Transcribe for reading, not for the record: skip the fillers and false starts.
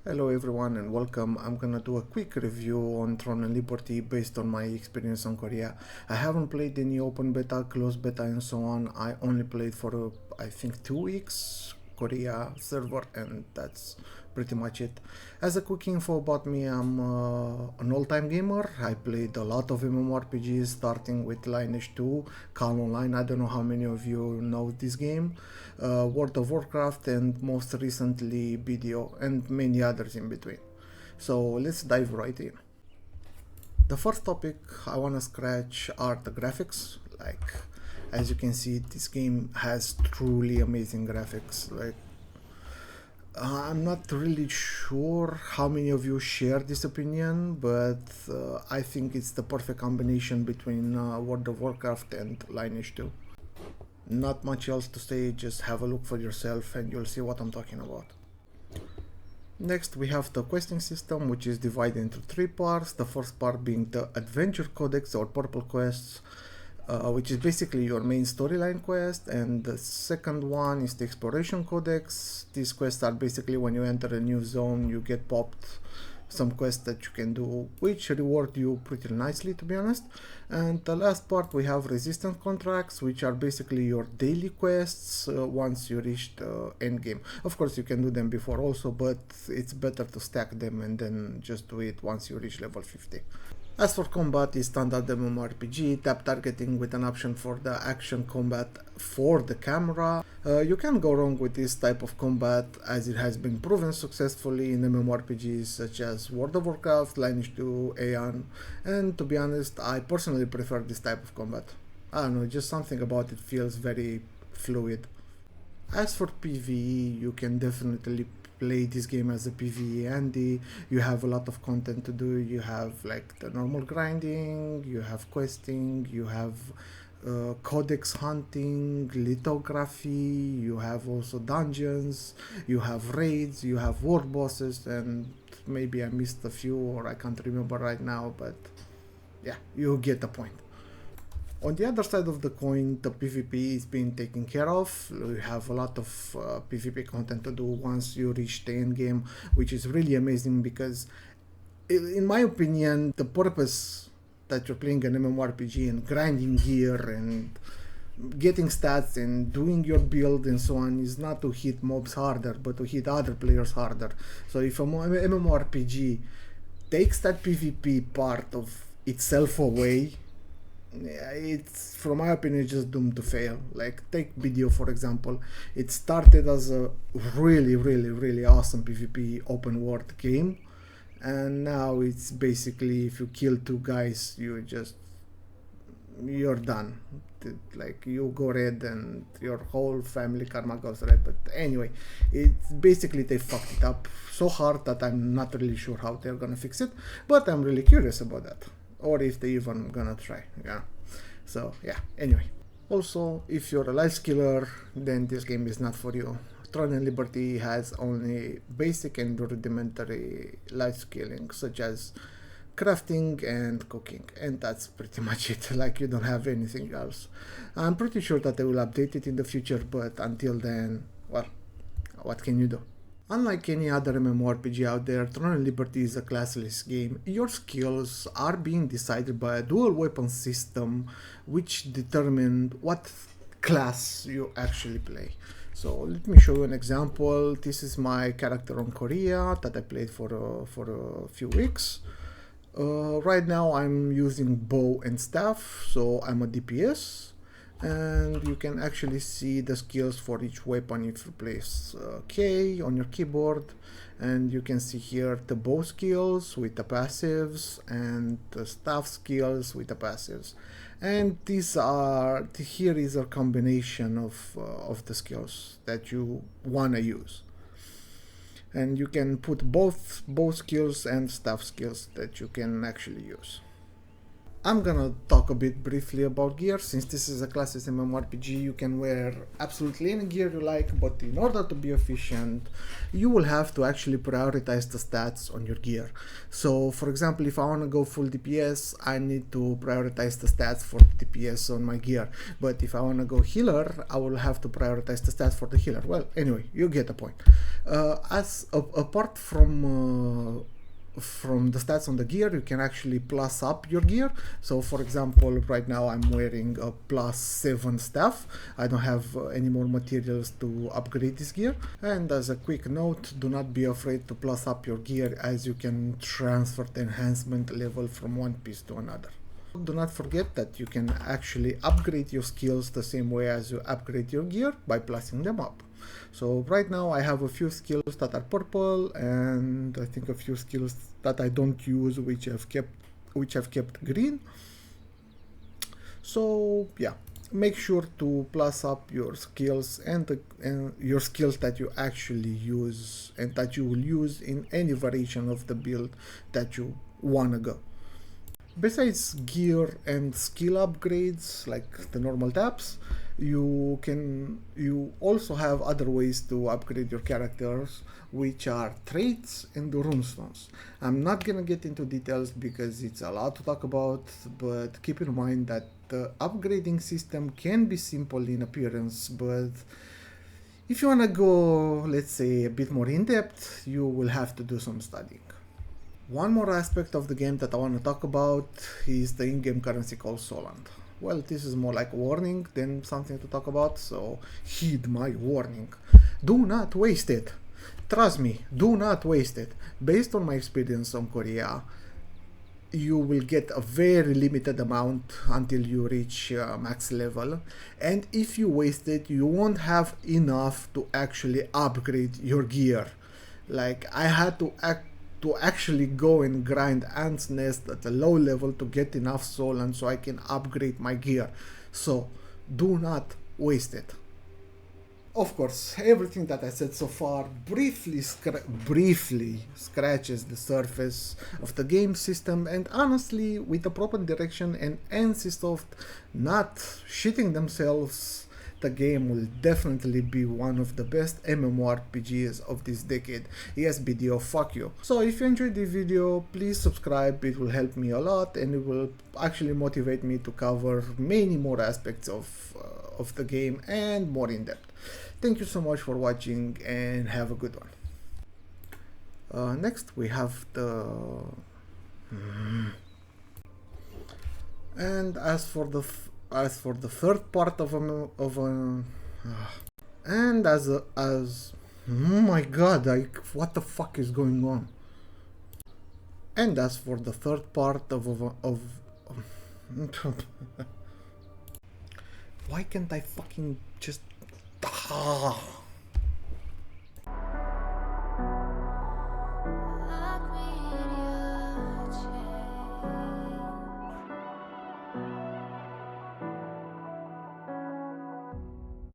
Hello everyone and welcome. I'm gonna do a quick review on Throne and Liberty based on my experience on Korea. I haven't played any open beta, closed beta and so on. I only played for I think 2 weeks Korea server, and that's pretty much it. As a quick info about me, I'm an all-time gamer. I played a lot of MMORPGs starting with Lineage 2, Call Online. I don't know how many of you know this game. World of Warcraft, and most recently BDO, and many others in between. So let's dive right in. The first topic I want to scratch are the graphics. Like, as you can see, this game has truly amazing graphics. I'm not really sure how many of you share this opinion, but I think it's the perfect combination between World of Warcraft and Lineage 2. Not much else to say, just have a look for yourself and you'll see what I'm talking about. Next, we have the questing system, which is divided into 3 parts. The first part being the Adventure Codex or Purple Quests, which is basically your main storyline quest, and the second one is the Exploration Codex. These quests are basically when you enter a new zone, you get popped some quests that you can do, which reward you pretty nicely, to be honest. And the last part, we have resistance contracts, which are basically your daily quests once you reach the end game. Of course, you can do them before also, but it's better to stack them and then just do it once you reach level 50. As for combat, is standard MMORPG, tap targeting with an option for the action combat for the camera. You can't go wrong with this type of combat, as it has been proven successfully in MMORPGs such as World of Warcraft, Lineage 2, Aeon, and to be honest, I personally prefer this type of combat. I don't know, just something about it feels very fluid. As for PvE, you can definitely play this game as a PvE Andy. You have a lot of content to do. You have like the normal grinding, you have questing, you have codex hunting, lithography, you have also dungeons, you have raids, you have world bosses, and maybe I missed a few or I can't remember right now, but yeah, you get the point. On the other side of the coin, the PvP is being taken care of. You have a lot of PvP content to do once you reach the end game, which is really amazing because, in my opinion, the purpose that you're playing an MMORPG and grinding gear and getting stats and doing your build and so on is not to hit mobs harder, but to hit other players harder. So if a MMORPG takes that PvP part of itself away, it's, from my opinion, just doomed to fail. Like, take BDO for example. It started as a really awesome PvP open world game, and now it's basically, if you kill 2 guys, you're done. Like, you go red and your whole family karma goes red. But anyway, it's basically, they fucked it up so hard that I'm not really sure how they're gonna fix it, but I'm really curious about that, or if they even gonna try. Yeah, so yeah, anyway. Also, if you're a life skiller, then this game is not for you. Throne and Liberty has only basic and rudimentary life skilling, such as crafting and cooking, and that's pretty much it. Like, you don't have anything else. I'm pretty sure that they will update it in the future, but until then, well, what can you do? Unlike any other MMORPG out there, Throne and Liberty is a classless game. Your skills are being decided by a dual weapon system, which determine what class you actually play. So let me show you an example. This is my character on Korea that I played for a few weeks. Right now I'm using bow and staff, so I'm a DPS. And you can actually see the skills for each weapon if you place K on your keyboard, and you can see here the bow skills with the passives and the staff skills with the passives. And here is a combination of the skills that you wanna use. And you can put both bow skills and staff skills that you can actually use. I'm gonna talk a bit briefly about gear. Since this is a classic MMORPG, you can wear absolutely any gear you like, but in order to be efficient, you will have to actually prioritize the stats on your gear. So for example, if I want to go full DPS, I need to prioritize the stats for DPS on my gear. But if I want to go healer, I will have to prioritize the stats for the healer. Well, anyway, you get the point. Apart from the stats on the gear, you can actually plus up your gear. So for example, right now I'm wearing a +7 staff. I don't have any more materials to upgrade this gear. And as a quick note, do not be afraid to plus up your gear, as you can transfer the enhancement level from one piece to another. Do not forget that you can actually upgrade your skills the same way as you upgrade your gear, by plussing them up. So right now I have a few skills that are purple, and I think a few skills that I don't use which have kept green. So yeah, make sure to plus up your skills and your skills that you actually use and that you will use in any variation of the build that you wanna go. Besides gear and skill upgrades like the normal tabs, you also have other ways to upgrade your characters, which are traits and runestones. I'm not gonna get into details because it's a lot to talk about, but keep in mind that the upgrading system can be simple in appearance, but if you wanna go, let's say, a bit more in depth, you will have to do some studying. One more aspect of the game that I want to talk about is the in-game currency called Sollant. Well, this is more like a warning than something to talk about, so heed my warning. Do not waste it. Trust me, do not waste it. Based on my experience on Korea, you will get a very limited amount until you reach max level, and if you waste it, you won't have enough to actually upgrade your gear. Like, I had to actually go and grind Ants Nest at a low level to get enough Sollant so I can upgrade my gear. So do not waste it. Of course, everything that I said so far briefly scratches the surface of the game system, and honestly, with the proper direction and NCSoft not shitting themselves, the game will definitely be one of the best MMORPGs of this decade. Yes, BDO, fuck you. So if you enjoyed the video, please subscribe, it will help me a lot and it will actually motivate me to cover many more aspects of the game and more in depth. Thank you so much for watching and have a good one. Next we have the... And as for the third part of oh my god, what the fuck is going on? And as for the third part of why can't I fucking just